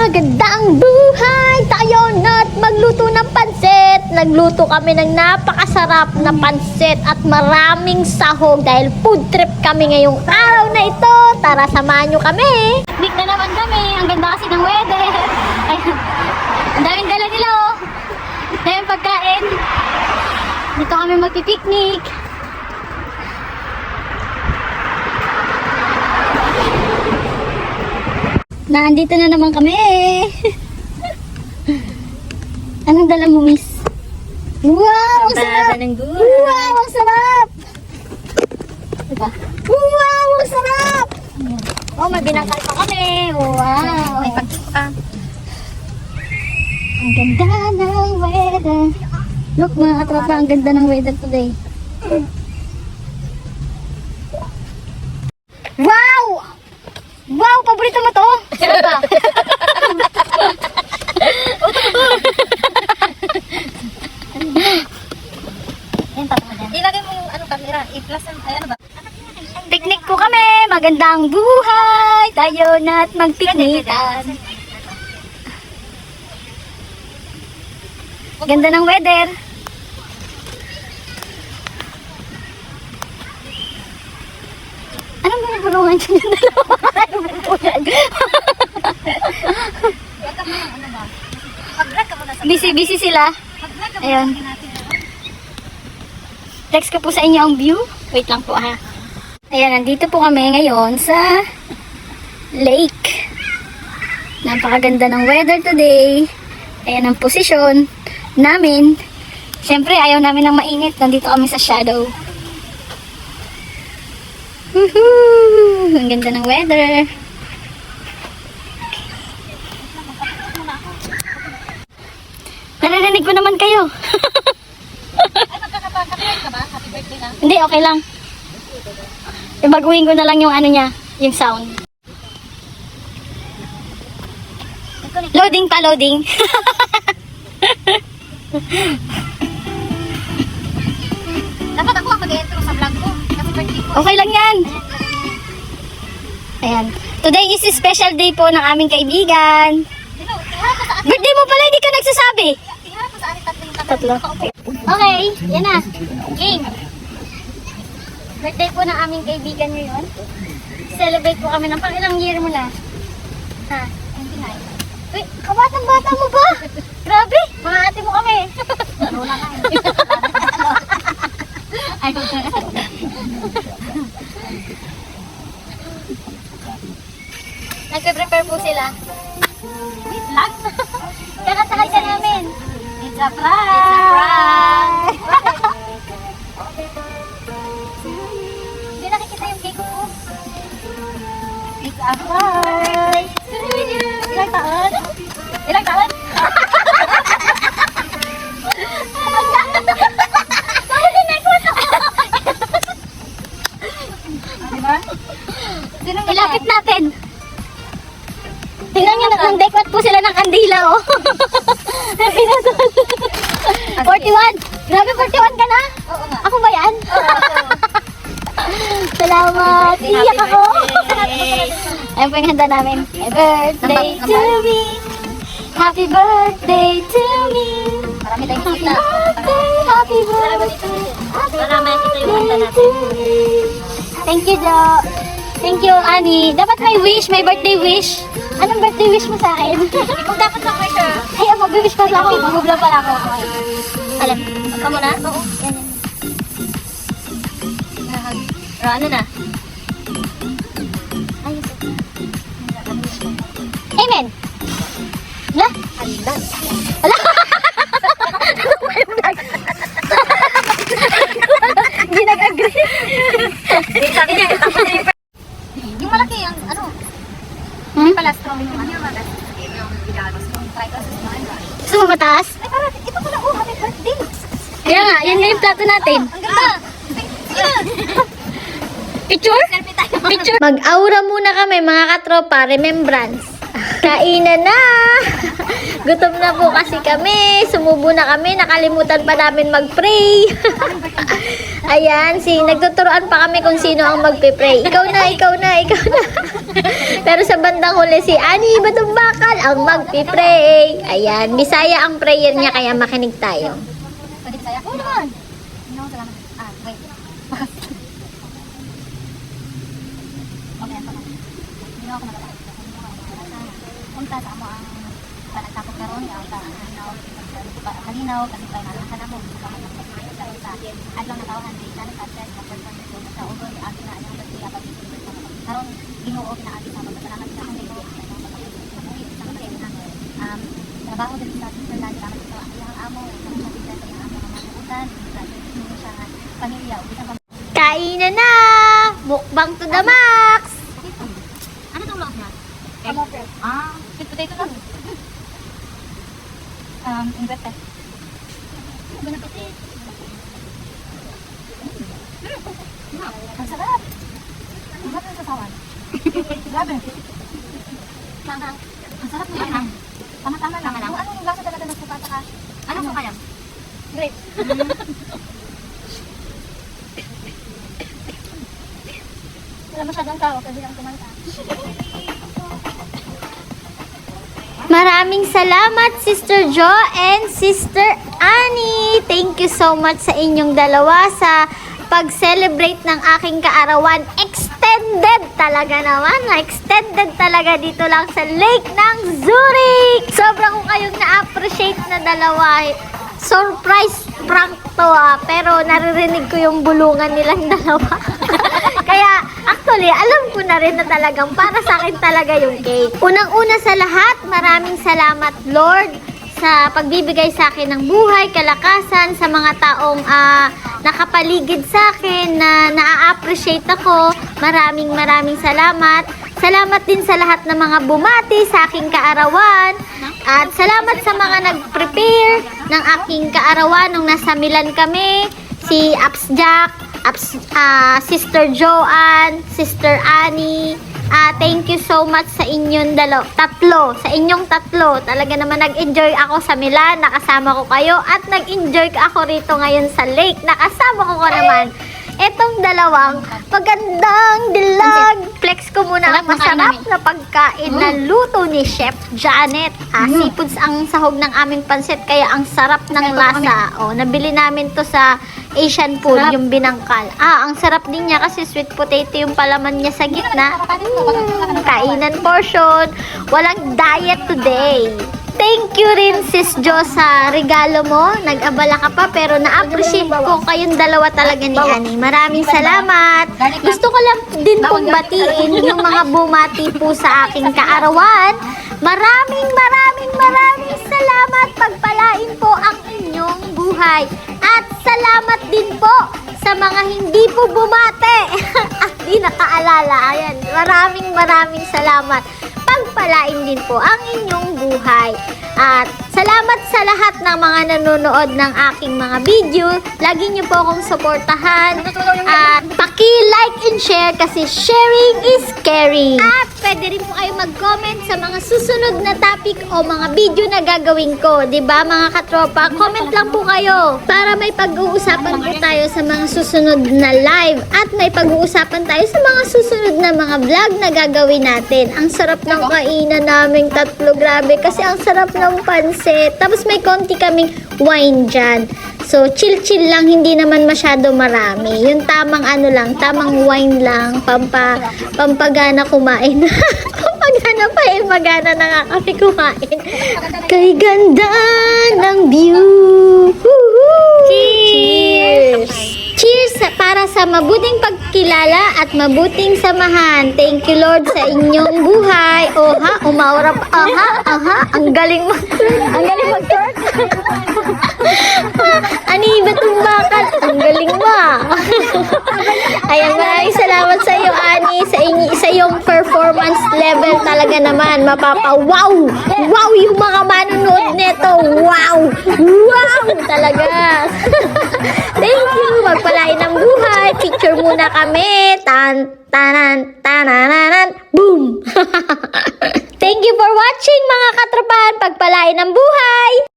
Magandang buhay! Tayo na't magluto ng pansit. Nagluto kami ng napakasarap na pansit at maraming sahog dahil food trip kami ngayong araw na ito. Tara, samahan nyo kami. Picnic na naman kami. Ang ganda kasi ng weather. Ayan. Ang daming dala nila oh. Daming pagkain. Dito kami magpipiknik. Nandito na naman kami. Anong dala mo, miss? Wow, ang sarap! Wow, ang sarap! Diba? Wow, ang sarap! Oh, may binangkal pa kami. Wow! May pagkita. Ang ganda ng weather. Look, mga katropa, ang ganda ng weather today. Wow! Wow, paborito mo to? Sarap ba? Ilagay mo yung camera, i-plus ang ano ba? Picnic ko kami, magandang buhay. Tayo na't magpiknikan. Ganda ng weather. Anong binabulungan siya ng dalawa? Mag-vlog ka muna sa Busy sila. mag-vlog ka Ayun. muna natin. Text ko po sa inyo ang view. Wait lang po ha. Ayan, nandito po kami ngayon sa lake. Napakaganda ng weather today. Ayan ang posisyon namin. Siyempre, ayaw namin ng mainit. Nandito kami sa shadow. Woohoo! Ang ganda ng weather. Naririnig ko naman kayo. Ay, magkakapag-copyright ka ba? Happy birthday na. Hindi, okay lang. Ibaguhin ko na lang yung ano niya, yung sound. Loading pa, loading. Dapat ako ang mag-intro sa vlog ko. Kasi birthday ko. Okay lang yan. Ayan. Today is a special day po ng aming kaibigan. Iharap mo sa atin. Birthday mo pala, hindi ka nagsasabi. Iharap mo sa atin tatlo yung Tatlo. Okay, yan na. Game. Birthday po ng aming kaibigan ngayon. Celebrate po kami ng pang ilang year mo na. Ha? 29. Uy, kabatang-bata mo ba? Grabe, mga ate mo kami. Ano lang nga. Ay, Nagpe-prepare po sila. wait lang. Kakasakay ka namin. It's a prank. Hindi nakikita yung cake ko. It's a prank. Ilang taon? Ilang taon? Diba? Sino ba Ilapit natin. Tingnan nyo, nag-decorate po sila ng kandila, oh. 41! Grabe, 41 ka na? Oo nga. Ako ba yan? Salamat! Iyak ako! Ayun po yung handa namin. Happy birthday to me! Happy birthday to me! Marami tayong Happy kita. birthday! Happy birthday! Para makita yung kanta natin. Thank you, Jo. Thank you, Annie. Dapat may wish, may birthday wish. Anong birthday wish mo sa akin? Ikaw dapat sa kayo siya. Ay, mag-wish pa lang ako. Mag-vlog pa lang ako. Alam, ka muna? Oo. Yan. Ano na? Amen. Wala? Handa. Wala? Hindi nag-agree. Sabi niya, tapos na yung yung malaki, ang ano? Hmm? Pala strong yung ano yung malaki. Yung bigagos yung try ko sa smile. Gusto mo mataas? Ay, parang ito pala, oh, happy birthday. Kaya nga, yan nga yung plato natin. Ang ganda. Picture? Selfie tayo. Picture? Mag-aura muna kami mga katropa, remembrance. Kainan na! Gutom na po kasi kami. Sumubo na kami. Nakalimutan pa namin mag-pray. Ayan, nagtuturoan pa kami kung sino ang magpe-pray. Ikaw na. Pero sa bandang huli, si Ani Batong Bakal ang magpe-pray. Ayan, Bisaya ang prayer niya, kaya makinig tayo. Pwede saya? Oo naman. No, salamat. Wait. Okay, hindi na ako matatapos. Punta sa amo ang panagtapos karon ang kalinaw kasi tayo nalakan mo sa adlaw na tawahan di sana access sa person sa ugon ni agi na ang pagtiya pag karon Ginoo pinaagi sa pagpasalamat sa among Ginoo trabaho din sa ating dali kami sa ang amo sa mga mabutan sa siya nga pamilya ug sa Kainan na! Mukbang to the max! ano tong loob niya? Sweet potato lang. Inverted. Ang sarap. Ang sarap ng sasawan. Grabe. Ang sarap ng anghang. Tama-tama lang. Kung anong lasa talaga ng suka saka anong suka yan? Great. Wala masyadong tao kasi lang kumanta. Maraming salamat, Sister Jo and Sister Annie. Thank you so much sa inyong dalawa sa pag-celebrate ng aking kaarawan. Extended talaga naman. Extended talaga dito lang sa Lake ng Zurich. Sobrang ko kayong na-appreciate na dalawa. Surprise prank to pero naririnig ko yung bulungan nilang dalawa. Kaya actually, alam ko na rin na talagang para sa akin talaga yung cake. Unang-una sa lahat, maraming salamat Lord sa pagbibigay sa akin ng buhay, kalakasan, sa mga taong nakapaligid sa akin na na-appreciate ako. Maraming salamat. Salamat din sa lahat ng mga bumati sa aking kaarawan. At salamat sa mga nag-prepare ng aking kaarawan nung nasa Milan kami. Si Aps Jack, Sister Joanne, Sister Annie. Thank you so much sa inyong tatlo. Talaga naman nag-enjoy ako sa Milan, nakasama ko kayo. At nag-enjoy ako rito ngayon sa lake, nakasama ko naman. Etong dalawang magandang dilag. Flex ko muna ang masarap na pagkain na luto ni Chef Janet. Seafoods ang sahog ng aming pansit, kaya ang sarap ng lasa. Nabili namin to sa Asian food, yung binangkal. Ang sarap din niya kasi sweet potato yung palaman niya sa gitna. Kainan portion. Walang diet today. Thank you rin, Sis Jo, sa regalo mo. Nag-abala ka pa, pero na-appreciate ko kayong dalawa talaga ni Annie. Maraming salamat. Gusto ko lang din pong batiin yung mga bumati po sa aking kaarawan. Maraming salamat. Pagpalain po ang inyong buhay. At salamat din po sa mga hindi po bumate at di nakaalala. Ayan, maraming salamat. Pagpalain din po ang inyong buhay. At salamat sa lahat ng mga nanonood ng aking mga video. Lagi niyo po akong suportahan. At paki-like and share kasi sharing is caring. At pwede rin po kayo mag-comment sa mga susunod na topic o mga video na gagawin ko. Diba mga katropa? Comment lang po kayo para may pag-uusapan po tayo sa mga susunod na live. At may pag-uusapan tayo sa mga susunod na mga vlog na gagawin natin. Ang sarap ng kainan naming tatlo. Grabe kasi ang sarap ng pansit. Tapos may konti kaming wine dyan. So, chill lang. Hindi naman masyado marami. Yung tamang tamang wine lang. Pampagana kumain. Magana na nga kami kumain. Kay ganda ng view. Woohoo! Cheers! Cheers para sa mabuting pagkilala at mabuting samahan. Thank you Lord sa inyong buhay. Umaura pa. Ang galing mag-twerk. Ani Batong Bakal, ang galing mo. Ayan, maraming salamat sa iyo, Ani, sa iyong performance level talaga naman. Wow yung mga manonood nito. Wow talaga. Thank you. Magpalain ng buhay. Picture muna kami. Tanan, tanananan, boom! Thank you for watching mga katropahan. Pagpalain ng buhay!